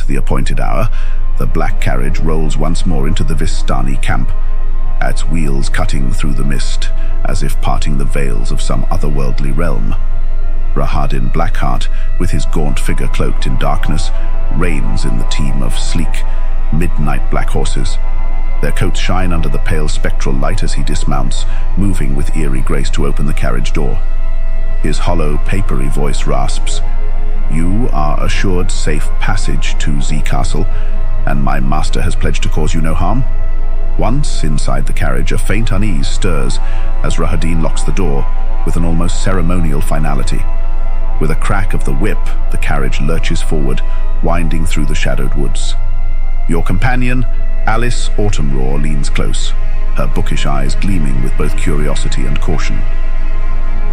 the appointed hour, the black carriage rolls once more into the Vistani camp, its wheels cutting through the mist, as if parting the veils of some otherworldly realm. Rahadin Blackheart, with his gaunt figure cloaked in darkness, reigns in the team of sleek, midnight black horses. Their coats shine under the pale spectral light as he dismounts, moving with eerie grace to open the carriage door. His hollow, papery voice rasps, "You are assured safe passage to Z Castle, and my master has pledged to cause you no harm." Once inside the carriage, a faint unease stirs as Rahadin locks the door with an almost ceremonial finality. With a crack of the whip, the carriage lurches forward, winding through the shadowed woods. Your companion, Alice Autumnroar, leans close, her bookish eyes gleaming with both curiosity and caution.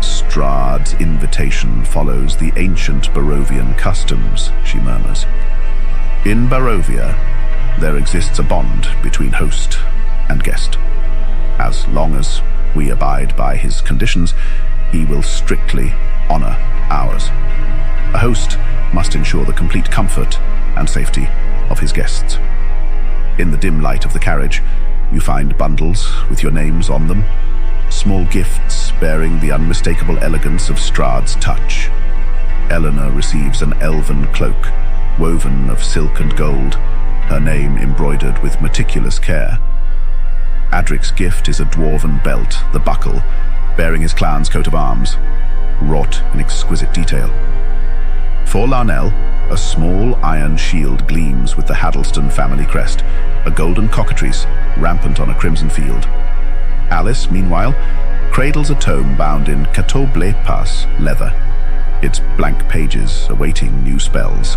"Strahd's invitation follows the ancient Barovian customs," she murmurs. "In Barovia, there exists a bond between host and guest. As long as we abide by his conditions, he will strictly honor ours. A host must ensure the complete comfort and safety of his guests." In the dim light of the carriage, you find bundles with your names on them, small gifts bearing the unmistakable elegance of Strahd's touch. Eleanor receives an elven cloak, woven of silk and gold, her name embroidered with meticulous care. Adric's gift is a dwarven belt, the buckle, bearing his clan's coat of arms, wrought in exquisite detail. For Larnell, a small iron shield gleams with the Haddleston family crest, a golden cockatrice rampant on a crimson field. Alice, meanwhile, cradles a tome bound in Cateau Pas leather, its blank pages awaiting new spells.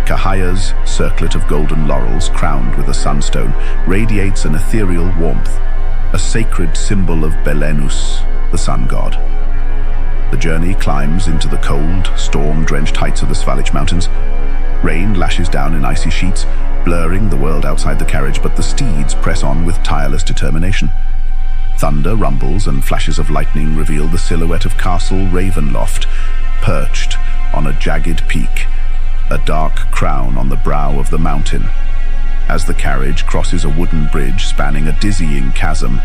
Kahaya's circlet of golden laurels crowned with a sunstone radiates an ethereal warmth, a sacred symbol of Belenus, the sun god. The journey climbs into the cold, storm-drenched heights of the Svalich Mountains. Rain lashes down in icy sheets, blurring the world outside the carriage, but the steeds press on with tireless determination. Thunder rumbles and flashes of lightning reveal the silhouette of Castle Ravenloft, perched on a jagged peak, a dark crown on the brow of the mountain. As the carriage crosses a wooden bridge spanning a dizzying chasm,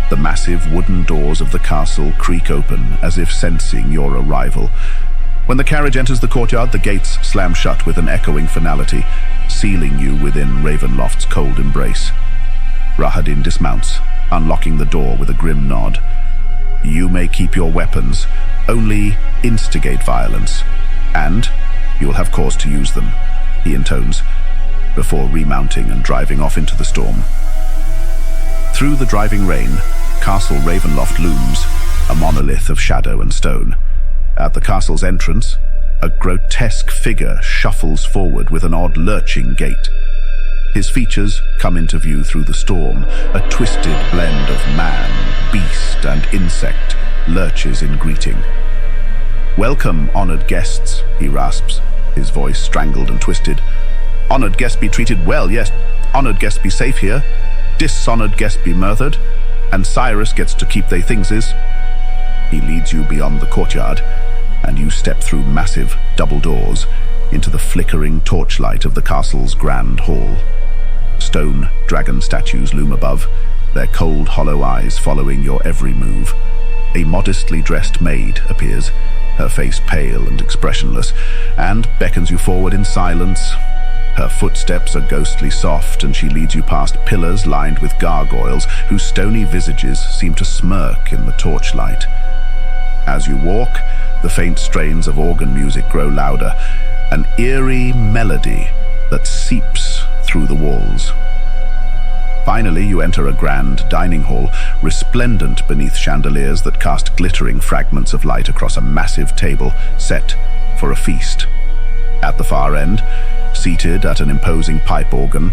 the massive wooden doors of the castle creak open as if sensing your arrival. When the carriage enters the courtyard, the gates slam shut with an echoing finality, sealing you within Ravenloft's cold embrace. Rahadin dismounts, unlocking the door with a grim nod. "You may keep your weapons, only instigate violence, and you will have cause to use them," he intones, before remounting and driving off into the storm. Through the driving rain, Castle Ravenloft looms, a monolith of shadow and stone. At the castle's entrance, a grotesque figure shuffles forward with an odd lurching gait. His features come into view through the storm, a twisted blend of man, beast, and insect lurches in greeting. "Welcome, honored guests," he rasps, his voice strangled and twisted. "Honored guests be treated well, yes. Honored guests be safe here. Dishonored guests be murdered. And Cyrus gets to keep they thingses." He leads you beyond the courtyard, and you step through massive double doors into the flickering torchlight of the castle's grand hall. Stone dragon statues loom above, their cold, hollow eyes following your every move. A modestly dressed maid appears, her face pale and expressionless, and beckons you forward in silence. Her footsteps are ghostly soft, and she leads you past pillars lined with gargoyles whose stony visages seem to smirk in the torchlight. As you walk, the faint strains of organ music grow louder, an eerie melody that seeps through the walls. Finally, you enter a grand dining hall, resplendent beneath chandeliers that cast glittering fragments of light across a massive table set for a feast. At the far end, seated at an imposing pipe organ,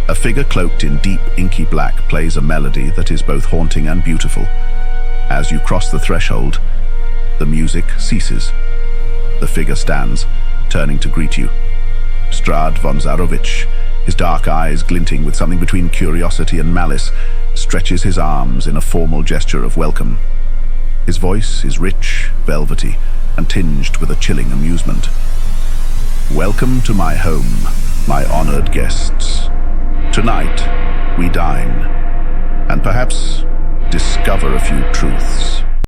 a figure cloaked in deep, inky black plays a melody that is both haunting and beautiful. As you cross the threshold, the music ceases. The figure stands, turning to greet you. Strahd von Zarovich, his dark eyes glinting with something between curiosity and malice, stretches his arms in a formal gesture of welcome. His voice is rich, velvety, and tinged with a chilling amusement. Welcome to my home, my honored guests. Tonight, we dine, and perhaps discover a few truths.